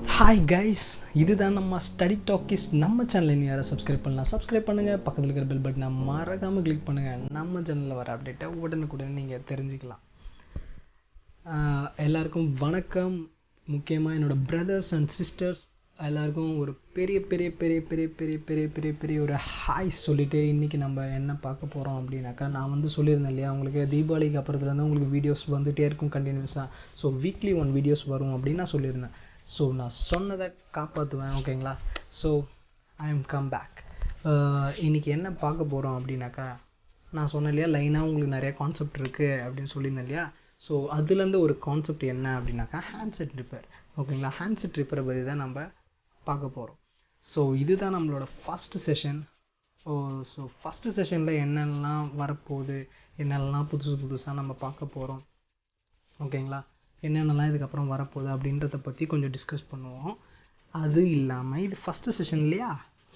Hi guys, இதுதான் நம்ம study talkies. நம்ம சேனலை நீ யாரை சப்ஸ்கிரைப் பண்ணலாம், சப்ஸ்கிரைப் பண்ணுங்கள். பக்கத்தில் இருக்கிற பெல் பட்டனை மறக்காமல் கிளிக் பண்ணுங்கள். நம்ம சேனலில் வர அப்டேட்டை உடனுக்குடன் நீங்கள் தெரிஞ்சுக்கலாம். எல்லாருக்கும் வணக்கம். முக்கியமாக என்னோடய பிரதர்ஸ் அண்ட் சிஸ்டர்ஸ் எல்லாருக்கும் ஒரு பெரிய பெரிய பெரிய பெரிய பெரிய பெரிய பெரிய பெரிய ஒரு ஹாய் சொல்லிவிட்டு இன்றைக்கி நம்ம என்ன பார்க்க போகிறோம் அப்படின்னாக்கா, நான் சொல்லியிருந்தேன் இல்லையா, உங்களுக்கு தீபாவளிக்கு அப்புறத்துலேருந்து உங்களுக்கு வீடியோஸ் வந்துகிட்டே இருக்கும் கண்டினியூஸாக. ஸோ வீக்லி 1 வீடியோஸ் வரும் அப்படின்னு நான் சொல்லியிருந்தேன். ஸோ நான் சொன்னதை காப்பாற்றுவேன், ஓகேங்களா. So I am come back. இன்றைக்கி என்ன பார்க்க போகிறோம் அப்படின்னாக்கா, நான் சொன்னேன் இல்லையா, லைனாக உங்களுக்கு நிறைய கான்செப்ட் இருக்குது அப்படின்னு சொல்லியிருந்தேன் இல்லையா. ஸோ அதுலேருந்து ஒரு கான்செப்ட் என்ன அப்படின்னாக்கா, ஹேண்ட்செட் ரிப்பேர், ஓகேங்களா. ஹேண்ட்செட் ரிப்பேரை பற்றி தான் நம்ம பார்க்க போகிறோம். ஸோ இதுதான் நம்மளோட ஃபஸ்ட்டு செஷன். ஸோ ஃபஸ்ட்டு செஷனில் என்னென்னலாம் வரப்போகுது, என்னென்னலாம் புதுசாக நம்ம பார்க்க போகிறோம், ஓகேங்களா. என்னென்னலாம் இதுக்கப்புறம் வரப்போகுது அப்படின்றத பற்றி கொஞ்சம் டிஸ்கஸ் பண்ணுவோம். அது இல்லாமல் இது ஃபஸ்ட்டு செஷன் இல்லையா,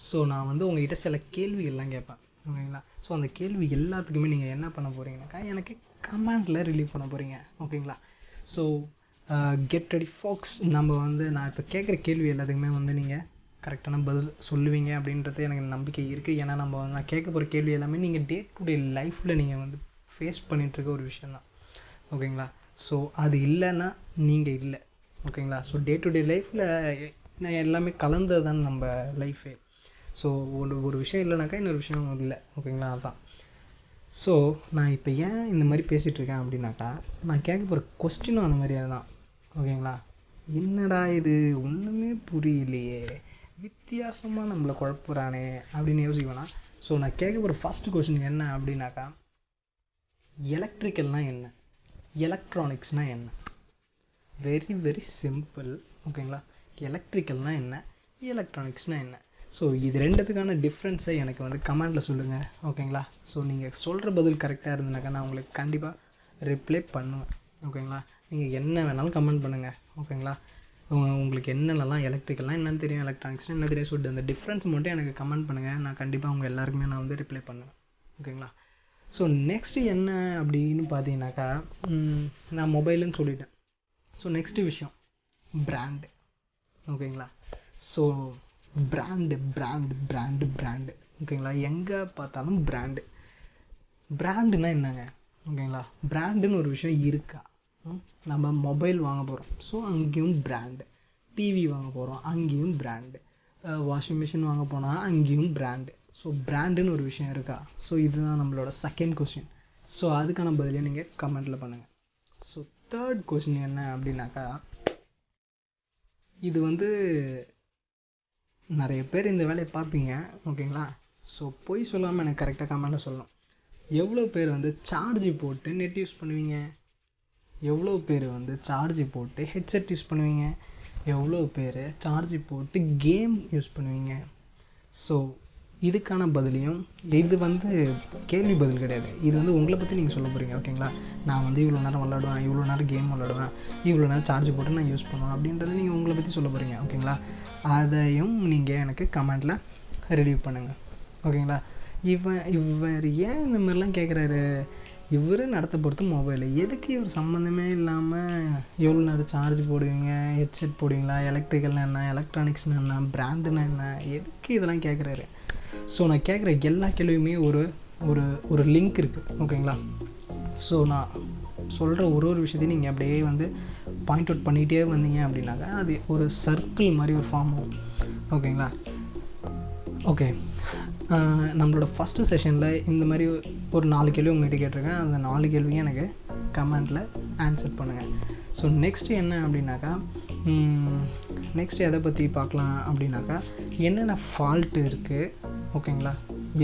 ஸோ நான் உங்கள்கிட்ட சில கேள்விகள்லாம் கேட்பேன், ஓகேங்களா. ஸோ அந்த கேள்வி எல்லாத்துக்குமே நீங்கள் என்ன பண்ண போகிறீங்கனாக்கா, எனக்கு கமெண்டில் ரிலீவ் பண்ண போகிறீங்க, ஓகேங்களா. So get ready folks. நம்ம நான் இப்போ கேட்குற கேள்வி எல்லாத்துக்குமே நீங்கள் கரெக்டான பதில் சொல்லுவீங்க அப்படின்றது எனக்கு நம்பிக்கை இருக்குது. ஏன்னா நான் கேட்க போகிற கேள்வி எல்லாமே நீங்கள் டே டு டே லைஃப்பில் நீங்கள் ஃபேஸ் பண்ணிகிட்ருக்க ஒரு விஷயந்தான், ஓகேங்களா. ஸோ அது இல்லைன்னா நீங்கள் இல்லை, ஓகேங்களா. ஸோ டே டு டே லைஃப்பில் நான் எல்லாமே கலந்தது தான் நம்ம லைஃபே. ஸோ ஒரு விஷயம் இல்லைனாக்கா இன்னொரு விஷயம் இல்லை, ஓகேங்களா. அதுதான். ஸோ நான் இப்போ ஏன் இந்த மாதிரி பேசிகிட்ருக்கேன் அப்படின்னாக்கா, நான் கேட்க போகிற கொஸ்டினும் அந்த மாதிரியே தான், ஓகேங்களா. என்னடா இது ஒன்றுமே புரியலையே, வித்தியாசமாக நம்மளை குழப்புறானே அப்படின்னு யோசிக்கவேணா. ஸோ நான் கேட்க போகிற ஃபஸ்ட்டு கொஸ்டின் என்ன அப்படின்னாக்கா, எலக்ட்ரிக்கல்னால் என்ன, எலக்ட்ரானிக்ஸ்னால் என்ன. வெரி வெரி சிம்பிள், ஓகேங்களா. எலக்ட்ரிக்கல்னால் என்ன, எலக்ட்ரானிக்ஸ்னால் என்ன. ஸோ இது ரெண்டுத்துக்கான டிஃப்ரென்ஸை எனக்கு கமெண்டில் சொல்லுங்கள், ஓகேங்களா. ஸோ நீங்கள் சொல்கிற பதில் கரெக்டாக இருந்ததுனாக்கா நான் உங்களுக்கு கண்டிப்பாக ரிப்ளை பண்ணுவேன், ஓகேங்களா. நீங்கள் என்ன வேணாலும் கமெண்ட் பண்ணுங்கள், ஓகேங்களா. உங்களுக்கு என்னென்னலாம் எலக்ட்ரிக்கல்னால் என்னென்னு தெரியும், எலக்ட்ரானிக்ஸ்னால் என்ன தெரியும் சொல்லிட்டு அந்த டிஃப்ரென்ஸ் மட்டும் எனக்கு கமெண்ட் பண்ணுங்கள். நான் கண்டிப்பாக உங்கள் எல்லாருக்குமே நான் ரிப்ளை பண்ணுவேன், ஓகேங்களா. ஸோ நெக்ஸ்ட்டு என்ன அப்படின்னு பார்த்தீங்கன்னாக்கா, நான் மொபைலுன்னு சொல்லிட்டேன். ஸோ நெக்ஸ்ட்டு விஷயம் பிராண்டு, ஓகேங்களா. ஸோ பிராண்டு, ஓகேங்களா. எங்கே பார்த்தாலும் பிராண்டுனா என்னங்க, ஓகேங்களா. பிராண்டுன்னு ஒரு விஷயம் இருக்கா. நம்ம மொபைல் வாங்க போகிறோம், ஸோ அங்கேயும் பிராண்டு. டிவி வாங்க போகிறோம், அங்கேயும் பிராண்டு. வாஷிங் மிஷின் வாங்க போனால் அங்கேயும் பிராண்டு. ஸோ பிராண்டுன்னு ஒரு விஷயம் இருக்கா. ஸோ இதுதான் நம்மளோட செகண்ட் கொஸ்டின். ஸோ அதுக்கான பதிலே நீங்கள் கமெண்டில் பண்ணுங்கள். ஸோ தேர்ட் கொஸ்டின் என்ன அப்படின்னாக்கா, இது நிறைய பேர் இந்த வேலையை பார்ப்பீங்க, ஓகேங்களா. ஸோ பொய் சொல்லாமல் எனக்கு கரெக்டாக கமெண்டில் சொல்லணும். எவ்வளோ பேர் சார்ஜ் போட்டு நெட் யூஸ் பண்ணுவீங்க, எவ்வளோ பேர் சார்ஜ் போட்டு ஹெட்செட் யூஸ் பண்ணுவீங்க, எவ்வளோ பேர் சார்ஜ் போட்டு கேம் யூஸ் பண்ணுவீங்க. ஸோ இதுக்கான பதிலையும், இது கேள்வி பதில் கிடையாது, இது உங்களை பற்றி நீங்கள் சொல்ல போகிறீங்க, ஓகேங்களா. நான் இவ்வளோ நேரம் விளாடுவேன், இவ்வளோ நேரம் கேம் விளாடுவேன், இவ்வளோ நேரம் சார்ஜ் போட்டு நான் யூஸ் பண்ணுவேன் அப்படின்றத நீங்கள் உங்களை பற்றி சொல்ல போகிறீங்க, ஓகேங்களா. அதையும் நீங்கள் எனக்கு கமெண்டில் ரிலீவ் பண்ணுங்கள், ஓகேங்களா. இவர் ஏன் இந்த மாதிரிலாம் கேட்குறாரு, இவர் நடத்த பொறுத்து மொபைலு, எதுக்கு இவர் சம்மந்தமே இல்லாமல் எவ்வளோ நேரம் சார்ஜ் போடுவீங்க, ஹெட்செட் போடுவீங்களா, எலக்ட்ரிக்கல்னா என்ன, எலக்ட்ரானிக்ஸ்னா என்ன, பிராண்டுனா என்ன, எதுக்கு இதெல்லாம் கேட்குறாரு. ஸோ நான் கேட்குற எல்லா கேள்வியுமே ஒரு ஒரு ஒரு லிங்க் இருக்குது, ஓகேங்களா. ஸோ நான் சொல்கிற ஒரு விஷயத்தையும் நீங்கள் அப்படியே பாயிண்ட் அவுட் பண்ணிகிட்டே வந்தீங்க அப்படின்னாக்கா அது ஒரு சர்க்கிள் மாதிரி ஒரு ஃபார்ம் ஆகும், ஓகேங்களா. ஓகே, நம்மளோட ஃபஸ்ட்டு செஷனில் இந்த மாதிரி ஒரு 4 கேள்வி உங்கள்கிட்ட கேட்டிருக்கேன். அந்த 4 கேள்வியும் எனக்கு கமெண்டில் ஆன்சர் பண்ணுங்கள். ஸோ நெக்ஸ்ட்டு என்ன அப்படின்னாக்கா, நெக்ஸ்ட்டு எதை பற்றி பார்க்கலாம் அப்படின்னாக்கா, என்னென்ன ஃபால்ட்டு இருக்குது, ஓகேங்களா.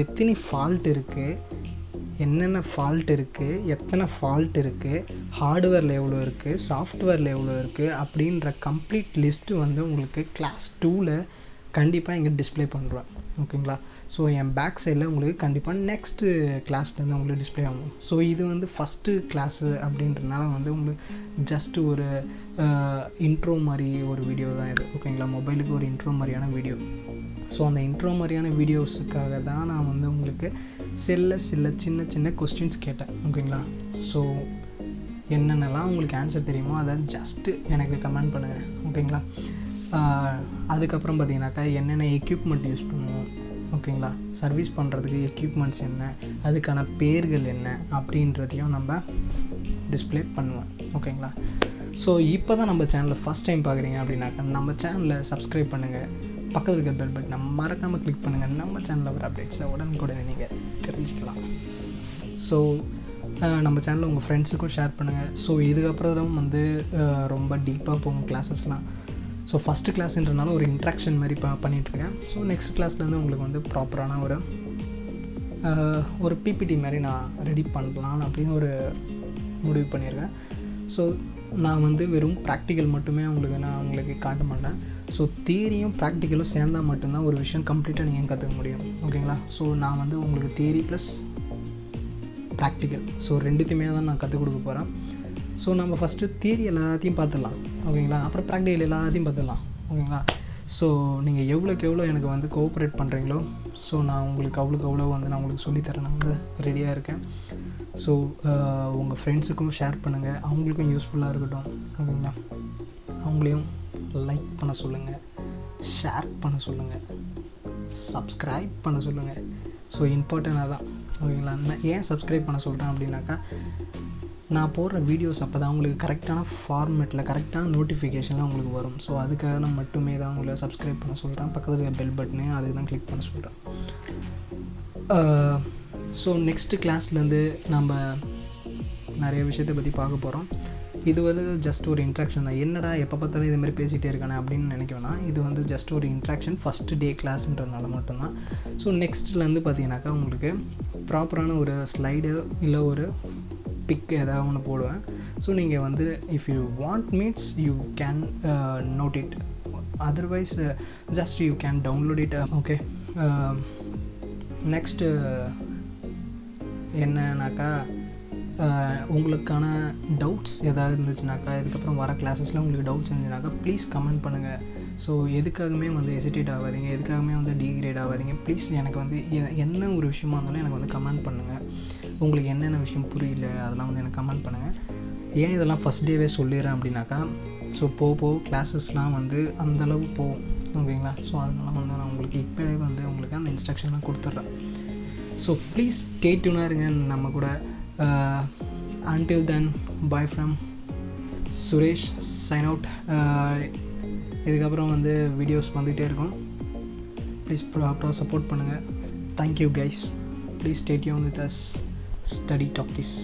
எத்தனை ஃபால்ட் இருக்குது, என்னென்ன ஃபால்ட் இருக்குது, எத்தனை ஃபால்ட் இருக்குது, ஹார்ட்வேரில் எவ்வளோ இருக்குது, சாஃப்ட்வேரில் எவ்வளோ இருக்குது அப்படின்ற கம்ப்ளீட் லிஸ்ட்டு உங்களுக்கு கிளாஸ் 2ல் கண்டிப்பாக இங்கே டிஸ்பிளே பண்ணுறேன், ஓகேங்களா. ஸோ என் பேக் சைடில் உங்களுக்கு கண்டிப்பாக நெக்ஸ்ட்டு கிளாஸ்லேருந்து உங்களுக்கு டிஸ்பிளே ஆகும். ஸோ இது ஃபஸ்ட்டு கிளாஸு அப்படின்றனால உங்களுக்கு ஜஸ்ட்டு ஒரு இன்ட்ரோ மாதிரி ஒரு வீடியோ தான் இது, ஓகேங்களா. மொபைலுக்கு ஒரு இன்ட்ரோ மாதிரியான வீடியோ. ஸோ அந்த இன்ட்ரோ மாதிரியான வீடியோஸுக்காக தான் நான் உங்களுக்கு சில சின்ன கொஸ்டின்ஸ் கேட்டேன், ஓகேங்களா. ஸோ என்னென்னலாம் உங்களுக்கு ஆன்சர் தெரியுமோ அதை ஜஸ்ட்டு எனக்கு கமெண்ட் பண்ணுங்கள், ஓகேங்களா. அதுக்கப்புறம் பார்த்தீங்கன்னாக்கா என்னென்ன எக்யூப்மெண்ட் யூஸ் பண்ணுவோம், ஓகேங்களா, சர்வீஸ் பண்ணுறதுக்கு எக்யூப்மெண்ட்ஸ் என்ன, அதுக்கான பேர்கள் என்ன அப்படின்றதையும் நம்ம டிஸ்பிளே பண்ணுவோம், ஓகேங்களா. ஸோ இப்போ தான் நம்ம சேனலில் ஃபஸ்ட் டைம் பார்க்குறீங்க அப்படின்னாக்கா நம்ம சேனலில் சப்ஸ்கிரைப் பண்ணுங்கள், பக்கத்தில் இருக்கிற பெல் பட்டனை மறக்காமல் கிளிக் பண்ணுங்கள். நம்ம சேனலில் வர அப்டேட்ஸை உடனுக்குடனே நீங்கள் தெரிஞ்சுக்கலாம். ஸோ நம்ம சேனலில் உங்கள் ஃப்ரெண்ட்ஸுக்கும் ஷேர் பண்ணுங்கள். ஸோ இதுக்கப்புறம் வந்து ரொம்ப டீப்பாக போகும் கிளாஸஸ்லாம். ஸோ ஃபஸ்ட்டு கிளாஸ்ன்றனால ஒரு இன்ட்ராக்ஷன் மாதிரி பண்ணிகிட்ருக்கேன். ஸோ நெக்ஸ்ட் கிளாஸ்லேருந்து உங்களுக்கு வந்து ப்ராப்பரான ஒரு பிபிடி மாதிரி நான் ரெடி பண்ணலாம் அப்படின்னு ஒரு முடிவு பண்ணியிருக்கேன். ஸோ நான் வந்து வெறும் ப்ராக்டிக்கல் மட்டுமே உங்களுக்கு காட்ட மாட்டேன். ஸோ தியரியும் ப்ராக்டிக்கலும் சேர்ந்தால் மட்டும்தான் ஒரு விஷயம் கம்ப்ளீட்டாக நீங்கள் கற்றுக்க முடியும், ஓகேங்களா. ஸோ நான் வந்து உங்களுக்கு தியரி ப்ளஸ் ப்ராக்டிக்கல் ஸோ ரெண்டுத்தையுமே தான் நான் கற்றுக் கொடுக்க போகிறேன். ஸோ நம்ம ஃபஸ்ட்டு தியரி எல்லாத்தையும் பார்த்துடலாம், ஓகேங்களா. அப்புறம் ப்ராக்டிக்கல் எல்லாத்தையும் பார்த்துடலாம், ஓகேங்களா. ஸோ நீங்கள் எவ்வளோக்கு எவ்வளோ எனக்கு வந்து கோஆப்ரேட் பண்ணுறீங்களோ ஸோ நான் உங்களுக்கு அவ்வளோ வந்து நான் உங்களுக்கு சொல்லித்தரேன். நான் வந்து ரெடியாக இருக்கேன். ஸோ உங்கள் ஃப்ரெண்ட்ஸுக்கும் ஷேர் பண்ணுங்கள், அவங்களுக்கும் யூஸ்ஃபுல்லாக இருக்கட்டும், ஓகேங்களா. அவங்களையும் லைக் பண்ண சொல்லுங்கள், ஷேர் பண்ண சொல்லுங்கள், சப்ஸ்கிரைப் பண்ண சொல்லுங்கள். ஸோ இம்பார்ட்டண்ட்டாக தான், ஓகேங்களா. நான் ஏன் சப்ஸ்கிரைப் பண்ண சொல்கிறேன் அப்படின்னாக்கா நான் போடுற வீடியோஸ் அப்போ தான் உங்களுக்கு கரெக்டான ஃபார்மேட்டில் கரெக்டான நோட்டிஃபிகேஷன்லாம் உங்களுக்கு வரும். ஸோ அதுக்காக நான் மட்டுமே தான் உங்களை சப்ஸ்கிரைப் பண்ண சொல்கிறேன். பக்கத்தில் இருக்க பெல் பட்டனே அதுக்கு தான் கிளிக் பண்ண சொல்கிறேன். ஸோ நெக்ஸ்ட்டு கிளாஸ்லேருந்து நம்ம நிறைய விஷயத்தை பற்றி பார்க்க போகிறோம். இது வந்து ஜஸ்ட் ஒரு இன்ட்ராக்ஷன் தான். என்னடா எப்போ பார்த்தாலும் இதுமாதிரி பேசிகிட்டே இருக்கானே அப்படின்னு நினைக்க வேணாம். இது வந்து ஜஸ்ட் ஒரு இன்ட்ராக்ஷன், ஃபஸ்ட்டு டே கிளாஸ்ன்றதுனால மட்டும்தான். ஸோ நெக்ஸ்ட்லேருந்து பார்த்தீங்கன்னாக்கா உங்களுக்கு ப்ராப்பரான ஒரு ஸ்லைடு இல்லை ஒரு பிக் ஏதாவது ஒன்று போடுவேன். ஸோ நீங்கள் வந்து if you want means you can note it, otherwise just you can download it, okay. Next என்னன்னாக்கா உங்களுக்கான டவுட்ஸ் எதாவது இருந்துச்சுனாக்கா, இதுக்கப்புறம் வர கிளாஸஸில் உங்களுக்கு டவுட்ஸ் இருந்துச்சுனாக்கா ப்ளீஸ் கமெண்ட் பண்ணுங்கள். ஸோ எதுக்காகவுமே வந்து ஹெசிடேட் ஆகாதீங்க, எதுக்காகவுமே வந்து டீக்ரேட் ஆகாதீங்க. ப்ளீஸ் எனக்கு வந்து என்ன ஒரு விஷயமா இருந்தாலும் எனக்கு வந்து கமெண்ட் பண்ணுங்கள். உங்களுக்கு என்னென்ன விஷயம் புரியல அதெல்லாம் வந்து எனக்கு கமெண்ட் பண்ணுங்கள். ஏன் இதெல்லாம் ஃபஸ்ட் டேவே சொல்லிடுறேன் அப்படின்னாக்கா ஸோ போக கிளாஸஸ்லாம் வந்து அந்தளவு போகும், ஓகேங்களா. ஸோ அதனால வந்து நான் உங்களுக்கு இப்போவே வந்து உங்களுக்கு அந்த இன்ஸ்ட்ரக்ஷன்லாம் கொடுத்துட்றேன். ஸோ ப்ளீஸ் ஸ்டே டியூனாக இருங்க நம்ம கூட. Until then, bye from Suresh, sign out. இதுக்கப்புறம் வந்து வீடியோஸ் வந்துகிட்டே இருக்கும். ப்ளீஸ் ப்ராப்பராக சப்போர்ட் பண்ணுங்கள். Thank you guys. Please stay tune with us. Study talkies.